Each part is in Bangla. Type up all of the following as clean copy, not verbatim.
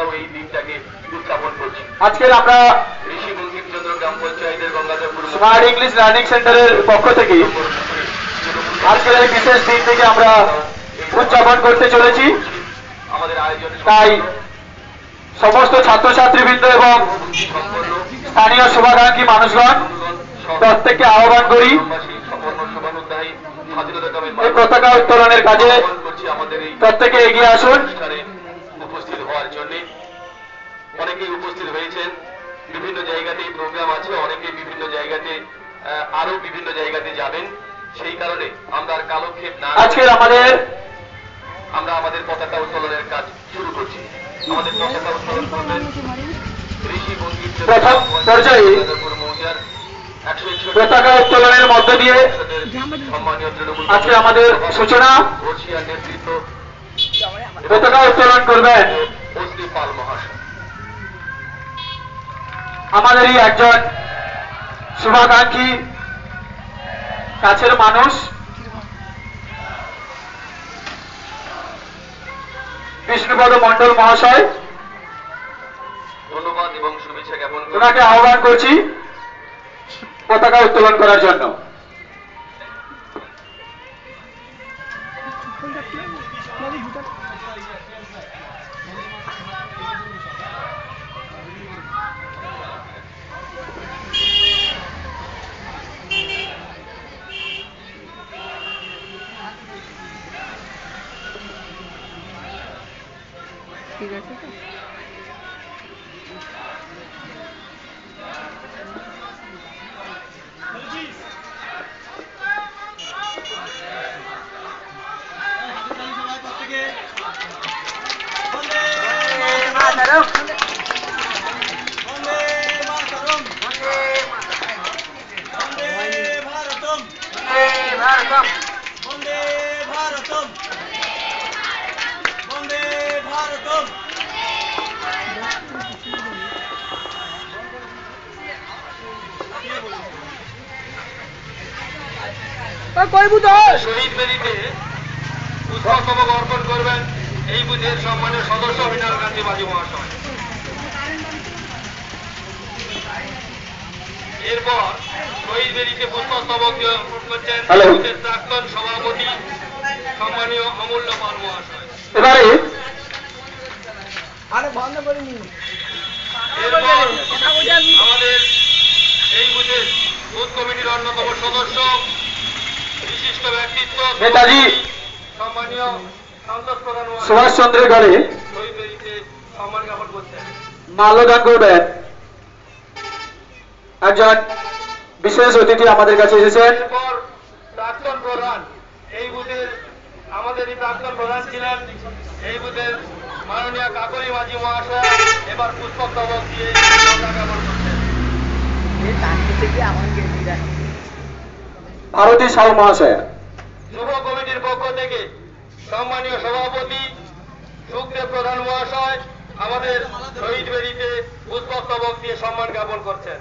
আমরাও এই দিনটাকে উদযাপন করছি। আজকের আমরা ঋষি বঙ্কিমচন্দ্র গ্রাম পঞ্চায়েতের গঙ্গাধরপুর স্মার্ট ইংলিশ লার্নিং সেন্টারের পক্ষ থেকে আজকের এই বিশেষ দিন থেকে আমরা উদযাপন করতে চলেছি। আমাদের আয়োজন তাই সমস্ত ছাত্রছাত্রীবৃন্দ এবং স্থানীয় শুভাকাঙ্ক্ষী মানুষগণ প্রত্যেককে আহ্বান করি এই পতাকা উত্তোলনের কাজে প্রত্যেকে এগিয়ে আসুন। উপস্থিত হওয়ার জন্য অনেকেই উপস্থিত হয়েছেন। বিভিন্ন জায়গাতে প্রোগ্রাম আছে, অনেকে বিভিন্ন জায়গাতে আরো বিভিন্ন জায়গাতে যাবেন। সেই কারণে আমরা আর কালক্ষেপ না আজকের আমরা আমাদের পতাকা উত্তোলনের কাজ শুরু করছি। আমাদের পতাকা উত্তোলন করবেন ঋষি বঙ্কিমচন্দ্র প্রথম পর্যায়ে পতাকা উত্তোলনের মধ্য দিয়ে সম্মানীয় তৃণমূল আজকে আমাদের সূচনা। ঘোষিয়ার নেতৃত্ব পতাকা উত্তোলন করবেন অশ্রী পাল মহাশয়। আমাদেরই একজন শুভাকাঙ্ক্ষী কাছের মানুষ বিষ্ণুপদ মণ্ডল মহাশয়, ধন্যবাদ এবং শুভেচ্ছা জ্ঞাপন করি। ওনাকে আহ্বান করছি পতাকা উত্তোলন করার জন্য। ঠিক আছে তো? শহীদ বেদিতে পুষ্পস্তবক অর্পণ করবেন এই বুথের সম্মানীয় সদস্য মৃণাল কান্তি বাজি মহাশয়। এরপর শহীদ বেদিতে পুষ্পস্তবক অর্পণ করছেন বুথের প্রাক্তন সভাপতি সম্মানীয় অমূল্য পাল মহাশয়। এবারে এরপর আমাদের এই বুথের বুথ কমিটির অন্যতম সদস্য বিশিষ্ট ব্যক্তিত্ব নেতাজি সম্মানীয় সন্তোষ প্রধান সুভাষচন্দ্রের ঘরে শহীদ বেদিতে সম্মান জ্ঞাপন করছেন। মাল্যদান করবেন একজন বিশেষ অতিথি আমাদের কাছে এসেছেন। এরপর প্রাক্তন প্রধান এই বুথের আমাদেরই প্রাক্তন প্রধান ছিলেন এই বুথের মাননীয় কাকলি মাঝি মহাশয় এবার পুষ্পস্তবক দিয়ে শ্রদ্ধা জ্ঞাপন করছেন। ভারতী সাউ মহাশয়। যুব কমিটির পক্ষ থেকে সম্মানীয় সভাপতি সুখদেব প্রধান মহাশয় আমাদের শহীদ বেদিতে পুষ্পস্তবক দিয়ে সম্মান জ্ঞাপন করছেন।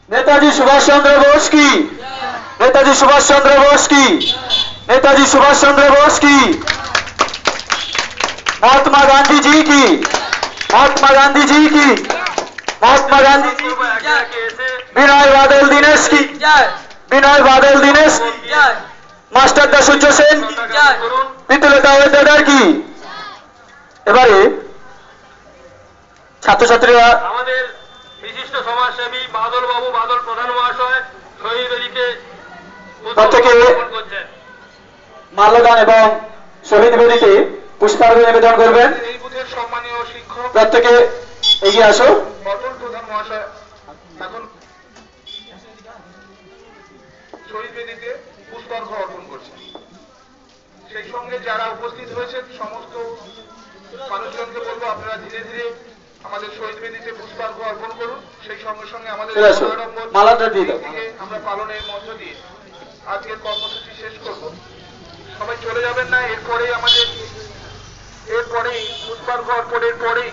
নেতাজি সুভাষচন্দ্র বোস কি, নেতাজি সুভাষচন্দ্র বোস কি, নেতাজি সুভাষচন্দ্র বোস কি, মহাত্মা গান্ধী জি কি, মহাত্মা গান্ধী জি কি, মহাত্মা গান্ধী জি কি, বিনয় বাদল দীনেশ কি, বিনয় বাদল দীনেশ কি, মাস্টার দা সূর্য সেন কি, পিতুলতা ওয়েদার কি। এবারে ছাত্রছাত্রীরা আমাদের বিশিষ্ট সমাজসেবী বাদল বাবু বাদল প্রধান মহাশয় শহীদ বেদিতে প্রত্যেকে পুষ্পস্তবক করছেন। মাল্যদান এবং শহীদ বেদিতে পুষ্পার্ঘ্য নিবেদন করবেন। এই বুথের সম্মানীয় শিক্ষক প্রত্যেকে এগিয়ে আসো। বাদল প্রধান মহাশয় এখন শহীদ বেদিতে পুষ্পার্ঘ্য অর্পণ করছেন। সেই সঙ্গে যারা উপস্থিত হয়েছেন সমস্ত মানুষজনকে বলবো আপনারা ধীরে ধীরে আমাদের শহীদ বেদিতে পুষ্পার্ঘ্য অর্পণ করুন। সেই সঙ্গে সঙ্গে আমাদের মালাটা দিয়ে দাও। আমরা পালনের মধ্য দিয়ে আজকের কর্মসূচি শেষ করব। সবাই চলে যাবেন না, এরপরেই পুষ্পার্ঘ্য অর্পণের পরেই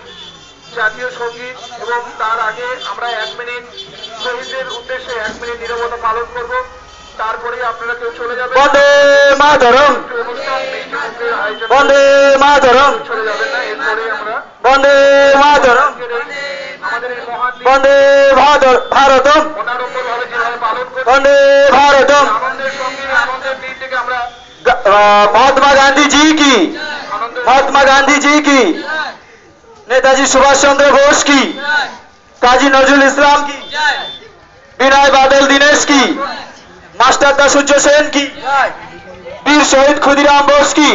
জাতীয় সঙ্গীত এবং তার আগে আমরা 1 মিনিট শহীদদের উদ্দেশ্যে 1 মিনিট নীরবতা পালন করব। তারপরেই আপনারা কেউ চলে যাবেন। বন্দে মাতরম। অনুষ্ঠান ইতিমধ্যে আয়োজন বন্দে মাতরম, চলে যাবেন না, এরপরে আমরা বন্দে মাতরম, আমাদের এই মহান দিন বন্দে ভারতম, অনাড়ম্বরভাবে যেভাবে পালন করছি, বন্দে ভারতম। আনন্দের সঙ্গে আনন্দের দিন থেকে আমরা महात्मा गांधी जी की, আনন্দের महात्मा गांधी जी की, नेताजी सुभाष चंद्र बोस की, काजी नजरुल इस्लाम की, विनय बादल दिनेश की, मास्टर दासूर्य सेन की, वीर शहीद खुदीराम बोस की,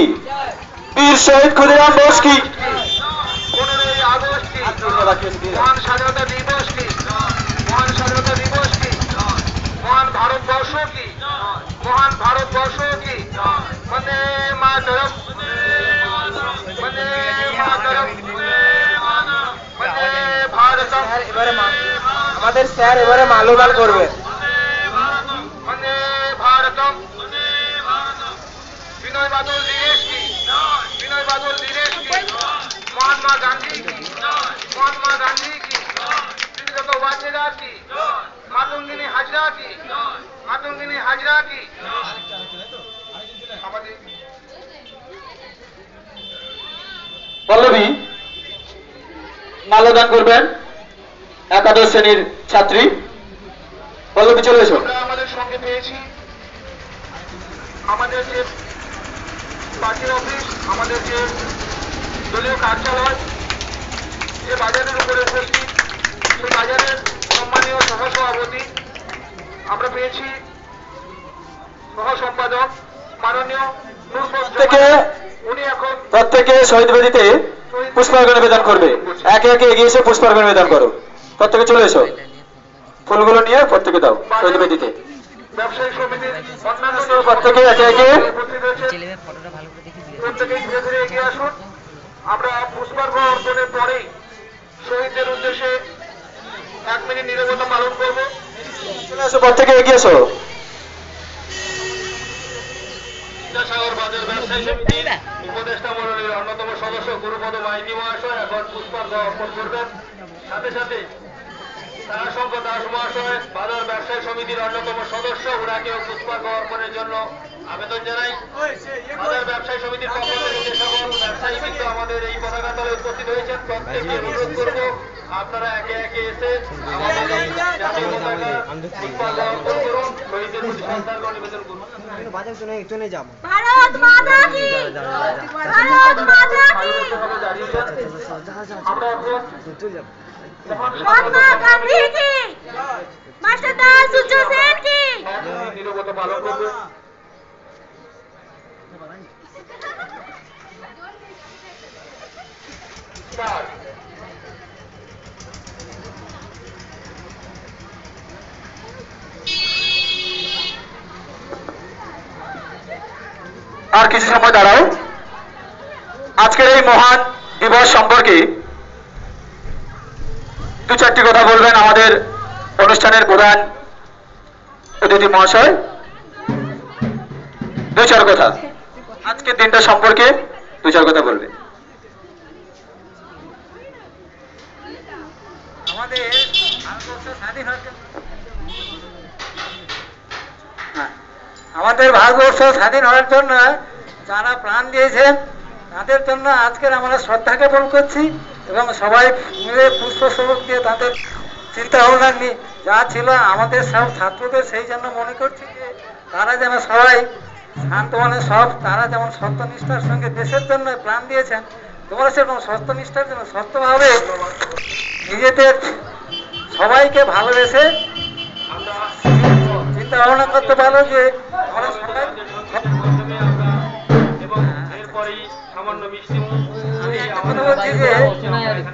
वीर शहीद खुदीराम बोस की, 15ই আগস্ট কি, মহান স্বাধীনতা দিবস কি, মহান স্বাধীনতা দিবস কি, মহান ভারতবর্ষ কি, মহান ভারতবর্ষ কি, বন্দে মাতরম, বন্দে মাতরম, বন্দে ভারতম। আমাদের স্যার এবারে মাল্যদান করবে। বন্দে ভারতম, বিনয় বাদল দীনেশ কি, বিনয় বাদল দীনেশ কি, মহাত্মা গান্ধী কি, মহাত্মা গান্ধী কি, শ্রীযুক্ত ওয়াজেদা কি, মাতঙ্গিনী হাজরা কি, মাতঙ্গিনী হাজরা কি। আমাদের পল্লবী মাল্যদান করবেন একাদশ শ্রেণীর ছাত্রী পল্লবী, চলে এসো। আমরা আমাদের সঙ্গে পেয়েছি আমাদের যে পার্টির অফিস, আমাদের যে দলীয় কার্যালয়, যে বাজারের উপরে উপস্থিত, সেই বাজারের সম্মানীয় সহসভাপতি, আমরা পেয়েছি সহ সম্পাদক মাননীয় নুসরত থেকে জামান। উনি এখন প্রত্যেকে শহীদ বেদিতে পুষ্পার্ঘ্য নিবেদন করবে। একে একে এগিয়ে এসে পুষ্পার্ঘ্য নিবেদন করো। প্রত্যেকে চলে এসো, ফুলগুলো নিয়ে প্রত্যেকে দাও শহীদ বেদিতে। ব্যবসায়ী সমিতির অন্যান্য প্রত্যেকে একে একে উপস্থিত রয়েছেন, প্রত্যেকেই ধীরে ধীরে এগিয়ে আসুন। আমরা পুষ্পার্ঘ্য অর্পণের পরেই শহীদদের উদ্দেশ্যে 1 মিনিট নীরবতা পালন করব। চলে এসো, প্রত্যেকে এগিয়ে এসো। বিদ্যাসাগর বাজার ব্যবসায়ী সমিতির উপদেষ্টা মণ্ডলীর অন্যতম সদস্য গুরুপদ মাইতি মহাশয় এখন পুষ্পার্ঘ্য অর্পণ করবেন। সাথে সাথে তারাশঙ্কর দাস মহাশয় বাজার ব্যবসায়ী সমিতির অন্যতম সদস্য, ওনাকেও পুষ্পার্ঘ্য অর্পণের জন্য আবেদন জানাই। বাজার ব্যবসায়ী সমিতির পক্ষ থেকে যে সকল ব্যবসায়ী কিন্তু আমাদের এই পতাকা তলে উপস্থিত হয়েছেন, প্রত্যেককে অনুরোধ করব আপনারা একে একে এসে আমাদের এই জাতীয় পতাকা পুষ্পার্ঘ্য অর্পণ করুন, শহীদদের প্রতি শ্রদ্ধার্ঘ্য নিবেদন করুন। বাজার চলে যাবো। भारत माता की, भारत माता की, আমরা এখন महात्मा गांधी की, मास्टर दासूर्य सेन की। নীরবতা পালন করবো। স্টার্ট। আর কিছু সময় দাঁড়াও। আজকের এই মহান দিবস সম্পর্কে 2-4টি কথা বলবেন আমাদের অনুষ্ঠানের প্রধান অতিথি মহাশয়। 2-4 কথা আজকের দিনটা সম্পর্কে 2-4 কথা বলবেন। আমাদের ভারতবর্ষ স্বাধীন হওয়ার জন্য, আমাদের ভারতবর্ষ স্বাধীন হওয়ার জন্য যারা প্রাণ দিয়েছেন তাদের জন্য আজকের আমরা শ্রদ্ধা জ্ঞাপন করছি এবং সবাই মিলে পুষ্পস্তবক দিয়ে তাদের চিন্তা ভাবনা নিয়ে যা ছিল আমাদের সব ছাত্রদের সেই জন্য মনে করছি যে তারা যেন সবাই শান্ত মনে সব তারা যেমন সত্যনিষ্ঠার সঙ্গে দেশের জন্য প্রাণ দিয়েছেন, তোমরা সেরকম সত্যনিষ্ঠার জন্য সত্যভাবে নিজেদের সবাইকে ভালোবেসে চিন্তা ভাবনা করতে পারো যে আমরা সবাই আমি একটা কথা বলছি যে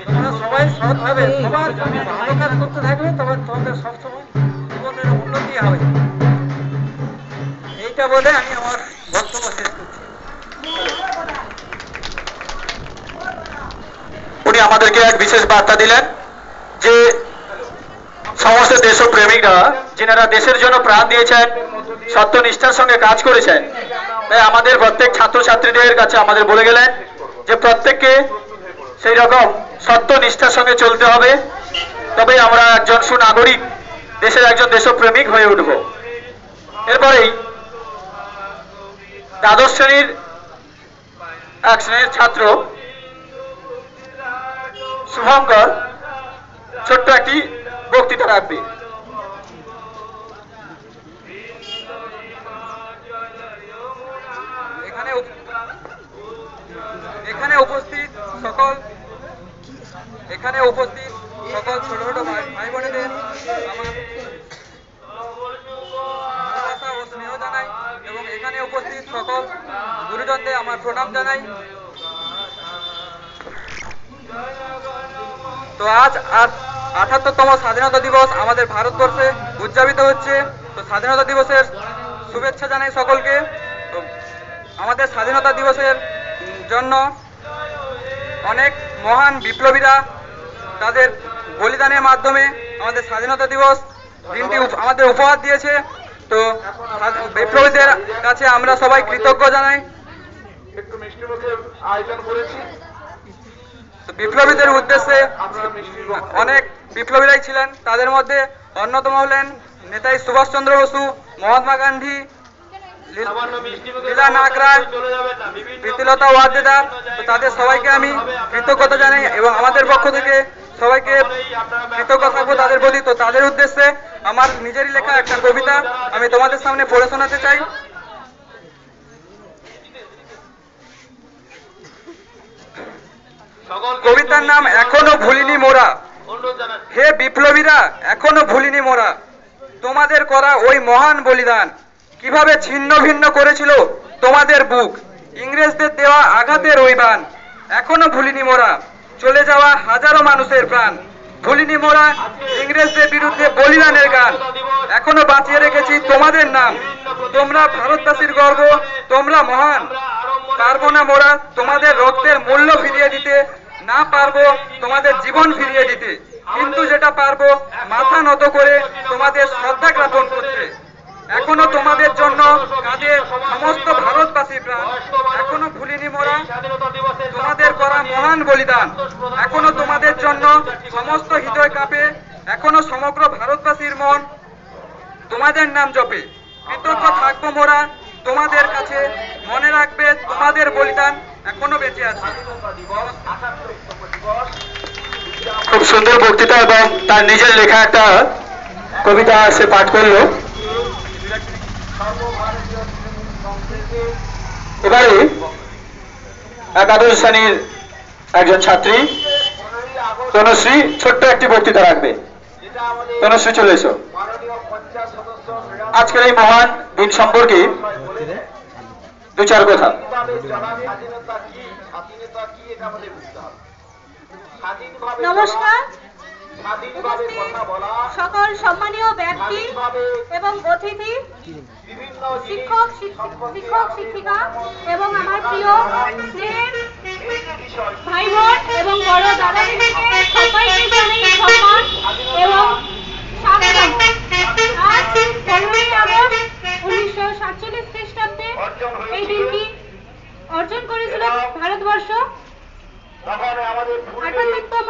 তোমরা সবাই সৎভাবে সবার ভালো কাজ করতে থাকবে, তবে তোমাদের সবসময় জীবনের উন্নতি হবে। এইটা বলে আমি আমার বক্তব্য শেষ করছি। উনি আমাদেরকে এক বিশেষ বার্তা দিলেন যে সমস্ত দেশপ্রেমিকরা যিনারা দেশের জন্য প্রাণ দিয়েছেন, সত্যনিষ্ঠার সঙ্গে কাজ করেছেন, তাই আমাদের প্রত্যেক ছাত্রছাত্রীদের কাছে আমাদের বলে গেলেন যে প্রত্যেককে সেই রকম সত্যনিষ্ঠার সঙ্গে চলতে হবে, তবে আমরা একজন সুনাগরিক, দেশের একজন দেশপ্রেমিক হয়ে উঠব। এরপরেই দ্বাদশ শ্রেণীর এক শ্রেণীর ছাত্র শুভঙ্কর ছোট্ট একটি বক্তৃতা রাখবে। এখানে উপস্থিত সকল ছোট ছোট ভাই বোনেদের আমার ভালোবাসা ও স্নেহ জানাই এবং এখানে উপস্থিত সকল গুরুজনদের আমার প্রণাম জানাই। তো আজ ৭৮তম স্বাধীনতা দিবস আমাদের ভারতবর্ষে উদযাপিত হচ্ছে। তো স্বাধীনতা দিবসের শুভেচ্ছা জানাই সকলকে। তো আমাদের স্বাধীনতা দিবসের জন্য অনেক মহান বিপ্লবীরা তাদের বলিদানের মাধ্যমে আমাদের স্বাধীনতা দিবস দিনটি আমাদের উপহার দিয়েছে। তো বিপ্লবীদের কাছে আমরা সবাই কৃতজ্ঞ জানাই। একটু মিষ্টি মুখের আয়োজন করেছি। তো বিপ্লবীদের উদ্দেশ্যে অনেক বিপ্লবীরাই ছিলেন, তাদের মধ্যে অন্যতম হলেন নেতাজি সুভাষচন্দ্র বসু, মহাত্মা গান্ধী, লীলা নাগরাজ, প্রীতিলতা ওয়াদ্দেদার। তো তাদের সবাইকে আমি কৃতজ্ঞতা জানাই এবং আমাদের পক্ষ থেকে সবাইকে কৃতজ্ঞ থাকবো তাদের প্রতি। তো তাদের উদ্দেশ্যে আমার নিজেরই লেখা একটা কবিতা আমি তোমাদের সামনে পড়ে শোনাতে চাই। কবিতার নাম এখনো ভুলিনি মোরা। হে বিপ্লবীরা, এখনো ভুলিনি মোরা তোমাদের করা ওই মহান বলিদান। কিভাবে ছিন্ন ভিন্ন করেছিল তোমাদের বুক, ইংরেজদের দেওয়া আঘাতের ওই বান। এখনো ভুলিনি মোরা চলে যাওয়া হাজারো মানুষের প্রাণ। ভুলিনি মোরা ইংরেজদের বিরুদ্ধে বলিদানের গান। এখনো বাঁচিয়ে রেখেছি তোমাদের নাম। তোমরা ভারতবাসীর গর্ব, তোমরা মহান। পারবো না মোরা তোমাদের রক্তের মূল্য ফিরিয়ে দিতে, না পারবো তোমাদের জীবন ফিরিয়ে দিতে, কিন্তু যেটা পারবো মাথা নত করে তোমাদের শ্রদ্ধা জ্ঞাপন করতে। এখনো তোমাদের জন্য কাঁদে সমস্ত ভারতবাসী প্রাণ। এখনো ভুলিনি মোরা তোমাদের করা মহান বলিদান। এখনো তোমাদের জন্য সমস্ত হৃদয় কাঁপে, এখনো সমগ্র ভারতবাসীর মন তোমাদের নাম জপে। কৃতজ্ঞ থাকবো মোরা তোমাদের কাছে, মনে রাখবে তোমাদের বলিদান এখনো বেঁচে আছে। খুব সুন্দর বক্তৃতা এবং তার নিজের লেখা একটা কবিতা সে পাঠ করলো। এবারে একাদশ শ্রেণীর একজন ছাত্রী তনুশ্রী ছোট্ট একটি বক্তৃতা রাখবে। তনুশ্রী চলে এসো। আজকের এই মহান দিন সম্পর্কে দু চার কথা। নমস্কার। সকল সম্মানীয় ব্যক্তি এবং অতিথি, শিক্ষক শিক্ষিকা এবং আমার প্রিয় স্নেহের ভাই বোন এবং বড় দাদা দিদিকে সবাইকে জানাই সম্মান এবং স্বাগতম। আজ 15ই আগস্ট 1947 খ্রিস্টাব্দে এই দিনটি অর্জন করেছিল ভারতবর্ষ। 78তম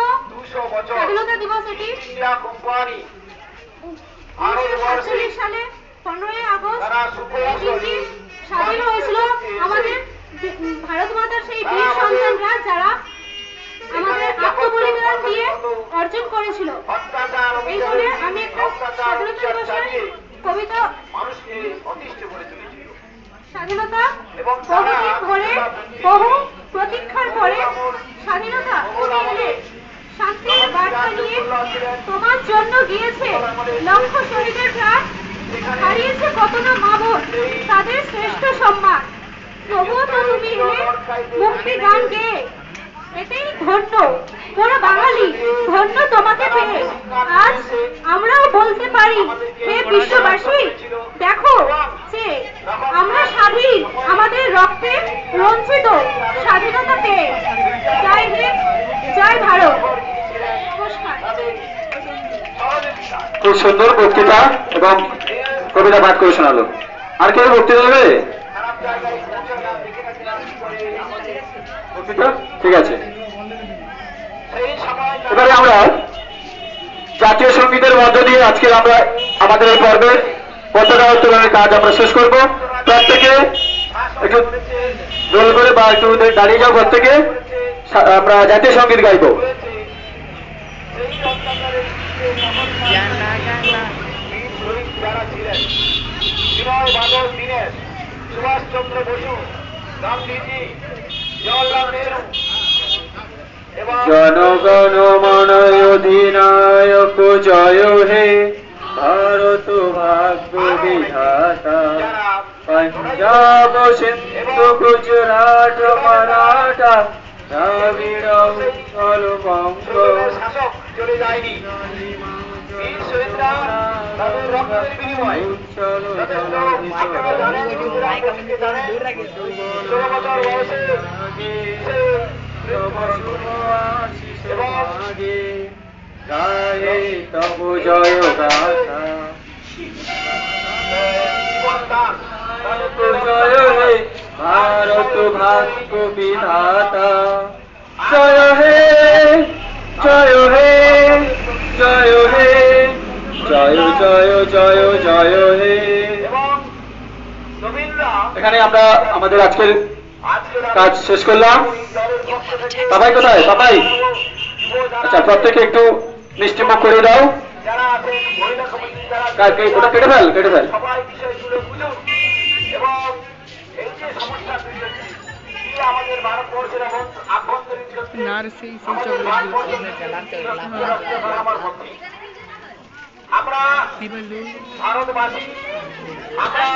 স্বাধীনতা দিবস এটি। 1947 সালে 15ই আগস্ট এই দিনটি স্বাধীন হয়েছিল আমাদের ভারত মাতার সেই বীর সন্তানরা, যারা আমাদের আত্মবলিদান দিয়ে অর্জন করেছিল। এই বলে আমি একটা স্বাধীনতা দিবসের কবিতা, স্বাধীনতা বহুদিন ধরে বহু প্রতীক্ষার পরে স্বাধীনতা এলে শান্তির বার্তা নিয়ে তোমার জন্য গিয়েছে লক্ষ শহীদের প্রাণ। হারিয়েছে কত না মা বোন তাদের শ্রেষ্ঠ সম্মান। তবুও তো তুমি এলে মুক্তি গান গেয়ে, এটাই ধন্য মোরা বাঙালি, ধন্য তোমাকে পেয়ে। আজ আমরাও বলতে পারি হে বিশ্ববাসী, দেখো যে আমরা স্বাধীন, আমাদের রক্তে রঞ্জিত স্বাধীনতা পেয়ে। জয় হিন্দ, জয় ভারত। নমস্কার। খুব সুন্দর বক্তৃতা এবং কবিতা পাঠ করে শোনালো। আর কেউ বক্তৃতা দেবে? ঠিক আছে, এবারে আমরা জাতীয় সঙ্গীতের মধ্য দিয়ে আজকে আমরা আমাদের এই পর্বের পতাকা উত্তোলনের কাজ আমরা শেষ করব। প্রত্যেকে একটু দোল করে বা একটু দাঁড়িয়ে যাও ঘর থেকে, আমরা জাতীয় সঙ্গীত গাইবো। যারা ছিলেন বিনয় বাদল দীনেশ, সুভাষচন্দ্র বসু, গান্ধীজি, জওয়াহরলাল নেহরু এবং জনগণ মন অধিনায়ক জয় হে ভারত ভাগ্য বিধাতা, পঞ্জাব সিন্ধু গুজরাট মারাঠা দ্রাবিড় উৎকল বঙ্গ, শাসক চলে যায়নি। বীর শহীদরা তাদের রক্তের বিনিময়ে উচ্ছল যথেষ্ট আপনারা জানেন, হিন্দুরা প্রত্যেকে জানেন, 16 বছর বয়সে এবং গায়ে তব জয় গাথা, জীবনদান জয় হে ভারত ভাগ্য বিধাতা, জয় হে জয় হে জয় হে জয় জয় জয় জয় হে। এবং নবীনরা এখানে আমরা আমাদের আজকের আজকের কাজ শেষ করলাম। দলের পক্ষ থেকে বাবাই কোথায়? বাবাই, যুব আচ্ছা প্রত্যেকে একটু মিষ্টি মুখ করে দাও। যারা আছেন, মহিলা কমিটি যারা ওটা কেটে ফেল, কেটে ফেল। সবাই বিষয় তুলে বুঝুন এবং এই যে সমস্যা তৈরি হচ্ছে, কি আমাদের ভারতবর্ষের এবং আভ্যন্তরীণ ক্ষেত্রে আমাদের ভারতবর্ষের আমার ভক্তি, আমরা ভারতবাসী, আমরা